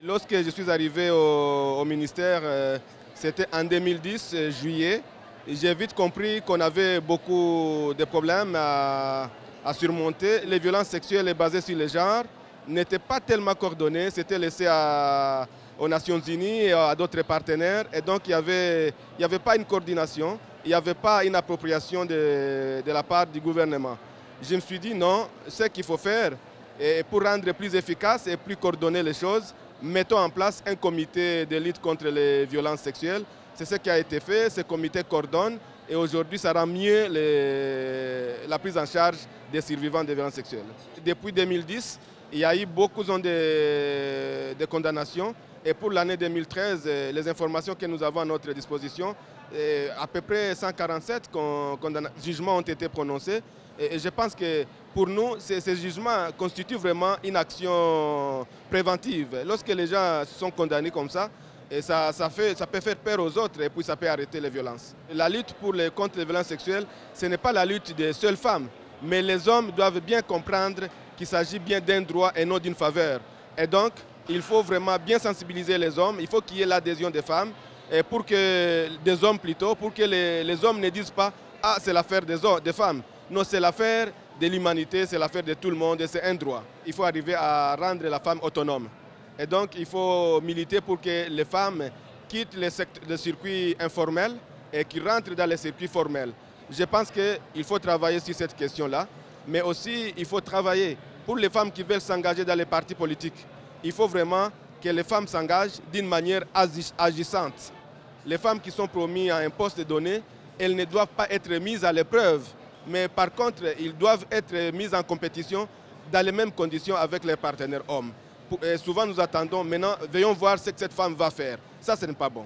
Lorsque je suis arrivé au ministère, c'était en 2010, juillet, j'ai vite compris qu'on avait beaucoup de problèmes à surmonter. Les violences sexuelles basées sur le genre n'étaient pas tellement coordonnées, c'était laissé aux Nations Unies et à d'autres partenaires. Et donc il n'y avait pas une coordination, il n'y avait pas une appropriation de la part du gouvernement. Je me suis dit non, ce qu'il faut faire, et pour rendre plus efficace et plus coordonner les choses, mettons en place un comité de lutte contre les violences sexuelles. C'est ce qui a été fait, ce comité coordonne et aujourd'hui ça rend mieux la prise en charge des survivants de violences sexuelles. Depuis 2010, il y a eu beaucoup de condamnations et pour l'année 2013, les informations que nous avons à notre disposition, à peu près 147 jugements ont été prononcés. Et je pense que pour nous, ces jugements constituent vraiment une action préventive. Lorsque les gens sont condamnés comme ça, et ça peut faire peur aux autres et puis ça peut arrêter les violences. La lutte contre les violences sexuelles, ce n'est pas la lutte des seules femmes, mais les hommes doivent bien comprendre qu'il s'agit bien d'un droit et non d'une faveur. Et donc, il faut vraiment bien sensibiliser les hommes, il faut qu'il y ait l'adhésion des femmes, et pour que les hommes ne disent pas « Ah, c'est l'affaire des femmes ». Non, c'est l'affaire de l'humanité, c'est l'affaire de tout le monde et c'est un droit. Il faut arriver à rendre la femme autonome. Et donc, il faut militer pour que les femmes quittent le circuit informel et qu'ils rentrent dans les circuits formels. Je pense qu'il faut travailler sur cette question-là, mais aussi il faut travailler pour les femmes qui veulent s'engager dans les partis politiques. Il faut vraiment que les femmes s'engagent d'une manière agissante. Les femmes qui sont promises à un poste donné, elles ne doivent pas être mises à l'épreuve. Mais par contre, ils doivent être mis en compétition dans les mêmes conditions avec leurs partenaires hommes. Et souvent, nous attendons, maintenant, veillons voir ce que cette femme va faire. Ça, ce n'est pas bon.